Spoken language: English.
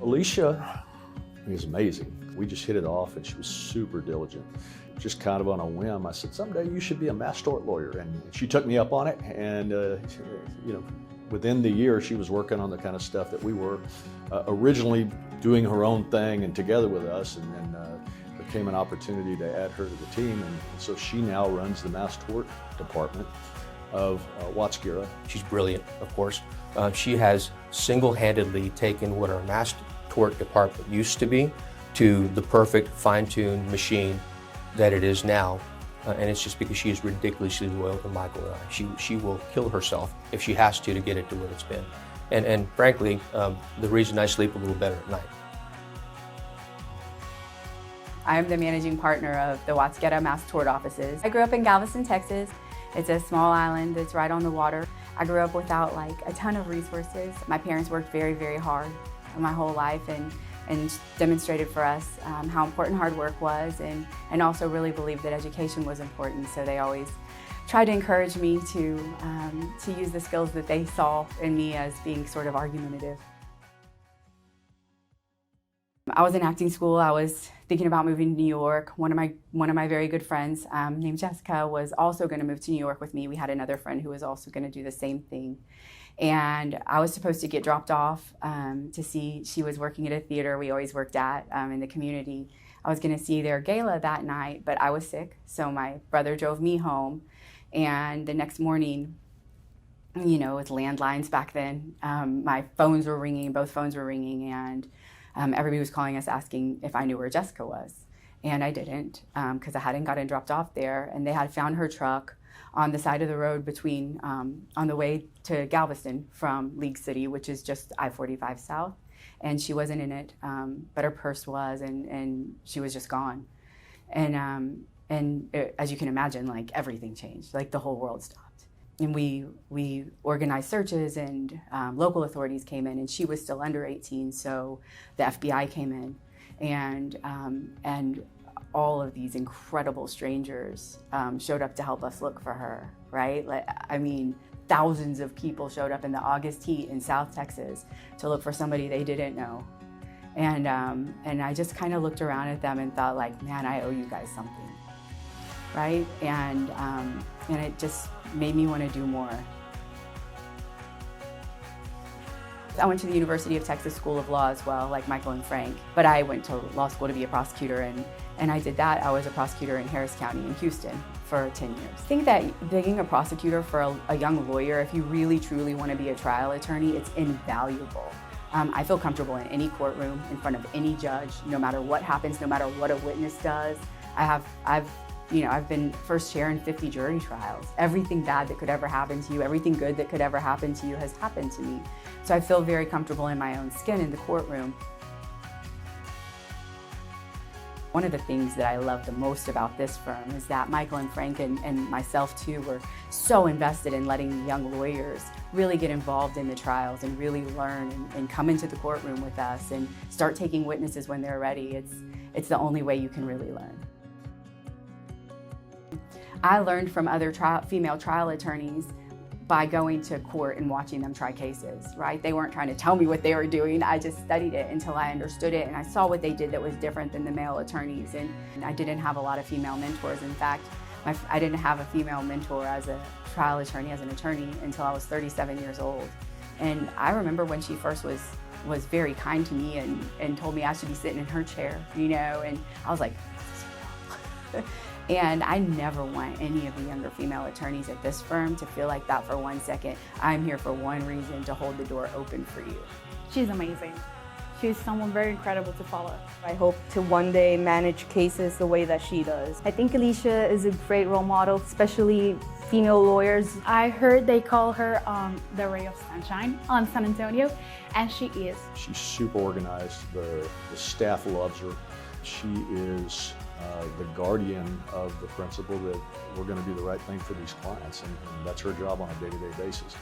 Alicia is amazing. We just hit it off and she was super diligent. Just kind of on a whim, I said, someday you should be a mass tort lawyer. And she took me up on it. And, within the year, she was working on the kind of stuff that we were originally doing her own thing and together with us. And then became an opportunity to add her to the team. And so she now runs the mass tort department of Watts Guerra. She's brilliant, of course. She has single-handedly taken what our mass tort department used to be to the perfect fine-tuned machine that it is now. And it's just because she is ridiculously loyal to Michael and I. She will kill herself if she has to get it to what it's been. And frankly, the reason I sleep a little better at night. I'm the managing partner of the Watts Guerra Mass Tort offices. I grew up in Galveston, Texas. It's a small island that's right on the water. I grew up without a ton of resources. My parents worked very, very hard my whole life and demonstrated for us how important hard work was and also really believed that education was important. So they always tried to encourage me to use the skills that they saw in me as being sort of argumentative. I was in acting school. I was thinking about moving to New York. One of my very good friends named Jessica was also going to move to New York with me. We had another friend who was also going to do the same thing. And I was supposed to get dropped off to see, she was working at a theater we always worked at in the community. I was going to see their gala that night, but I was sick. So my brother drove me home. And the next morning, with landlines back then, my phones were ringing, both phones were ringing, and everybody was calling us asking if I knew where Jessica was. And I didn't, because I hadn't gotten dropped off there. And they had found her truck on the side of the road between, on the way to Galveston from League City, which is just I-45 South. And she wasn't in it, but her purse was, and she was just gone. And as you can imagine, everything changed, the whole world stopped. And we organized searches, and local authorities came in, and she was still under 18, so the FBI came in, and all of these incredible strangers showed up to help us look for her, right? Thousands of people showed up in the August heat in South Texas to look for somebody they didn't know. And I just kind of looked around at them and thought, man, I owe you guys something, right? And it just made me want to do more. I went to the University of Texas School of Law as well, like Michael and Frank, but I went to law school to be a prosecutor, and I did that. I was a prosecutor in Harris County in Houston for 10 years. I think that being a prosecutor for a young lawyer, if you really truly want to be a trial attorney, it's invaluable. I feel comfortable in any courtroom, in front of any judge, no matter what happens, no matter what a witness does. I've been first chair in 50 jury trials. Everything bad that could ever happen to you, everything good that could ever happen to you has happened to me. So I feel very comfortable in my own skin in the courtroom. One of the things that I love the most about this firm is that Michael and Frank and myself too were so invested in letting young lawyers really get involved in the trials and really learn and come into the courtroom with us and start taking witnesses when they're ready. It's the only way you can really learn. I learned from other female trial attorneys by going to court and watching them try cases, right? They weren't trying to tell me what they were doing. I just studied it until I understood it, and I saw what they did that was different than the male attorneys. And I didn't have a lot of female mentors. In fact, I didn't have a female mentor as a trial attorney, as an attorney, until I was 37 years old. And I remember when she first was very kind to me and told me I should be sitting in her chair, and I was like, this is wrong. And I never want any of the younger female attorneys at this firm to feel like that for 1 second. I'm here for one reason, to hold the door open for you. She's amazing. She's someone very incredible to follow. I hope to one day manage cases the way that she does. I think Alicia is a great role model, especially female lawyers. I heard they call her the ray of sunshine on San Antonio, and she is. She's super organized. The staff loves her. She is the guardian of the principle that we're going to do the right thing for these clients, and that's her job on a day-to-day basis.